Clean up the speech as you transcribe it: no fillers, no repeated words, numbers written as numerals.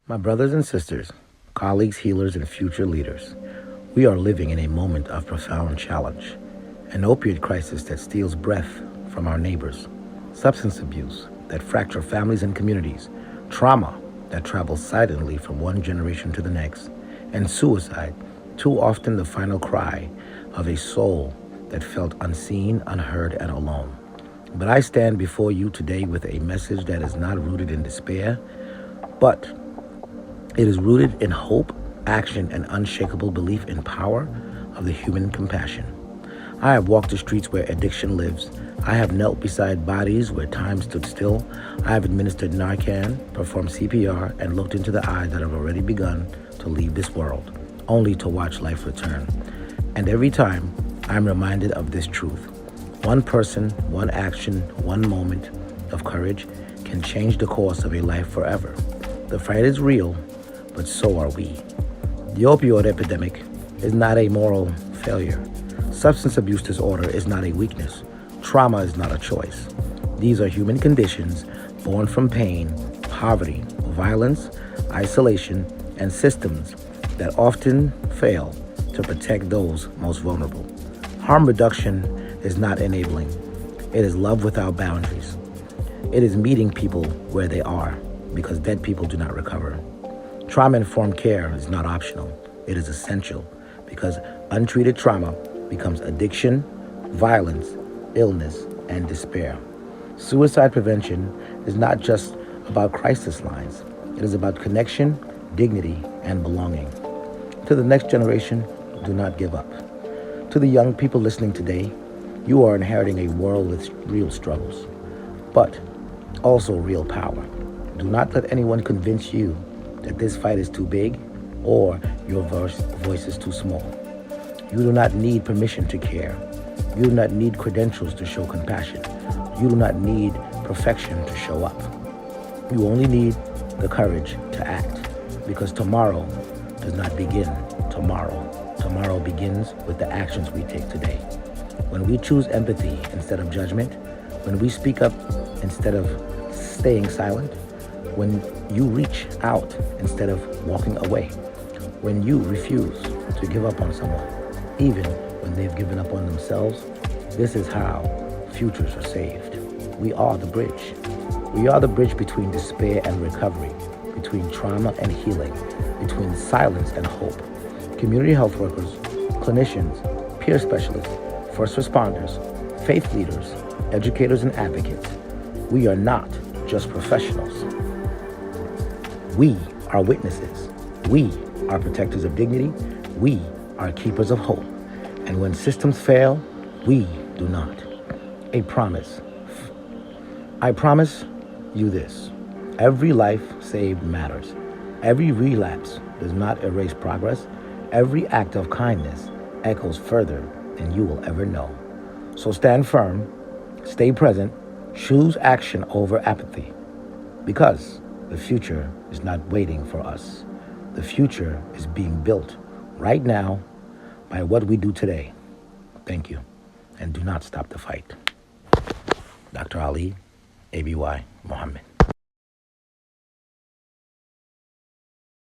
My brothers and sisters, colleagues, healers, and future leaders, we are living in a moment of profound challenge. An opioid crisis that steals breath from our neighbors, substance abuse that fracture families and communities, trauma that travels silently from one generation to the next, and suicide, too often the final cry of a soul that felt unseen, unheard, and alone. But I stand before you today with a message that is not rooted in despair, but it is rooted in hope, action, and unshakable belief in power of the human compassion. I have walked the streets where addiction lives. I have knelt beside bodies where time stood still. I have administered Narcan, performed CPR, and looked into the eyes that have already begun to leave this world, only to watch life return. And every time, I am reminded of this truth. One person, one action, one moment of courage can change the course of a life forever. The fight is real, but so are we. The opioid epidemic is not a moral failure. Substance abuse disorder is not a weakness. Trauma is not a choice. These are human conditions born from pain, poverty, violence, isolation, and systems that often fail to protect those most vulnerable. Harm reduction is not enabling. It is love without boundaries. It is meeting people where they are, because dead people do not recover. Trauma-informed care is not optional. It is essential, because untreated trauma becomes addiction, violence, illness, and despair. Suicide prevention is not just about crisis lines. It is about connection, dignity, and belonging. To the next generation, do not give up. To the young people listening today, you are inheriting a world with real struggles, but also real power. Do not let anyone convince you that this fight is too big or your voice is too small. You do not need permission to care. You do not need credentials to show compassion. You do not need perfection to show up. You only need the courage to act, because tomorrow does not begin tomorrow. Tomorrow begins with the actions we take today. When we choose empathy instead of judgment, when we speak up instead of staying silent, when you reach out instead of walking away, when you refuse to give up on someone, even when they've given up on themselves, this is how futures are saved. We are the bridge. We are the bridge between despair and recovery, between trauma and healing, between silence and hope. Community health workers, clinicians, peer specialists, first responders, faith leaders, educators, and advocates. We are not just professionals. We are witnesses. We are protectors of dignity. We are keepers of hope. And when systems fail, we do not. A promise. I promise you this. Every life saved matters. Every relapse does not erase progress. Every act of kindness echoes further than you will ever know. So stand firm, stay present, choose action over apathy, because the future is not waiting for us. The future is being built right now by what we do today. Thank you, and do not stop the fight. Dr. Ali, ABY Muhammed.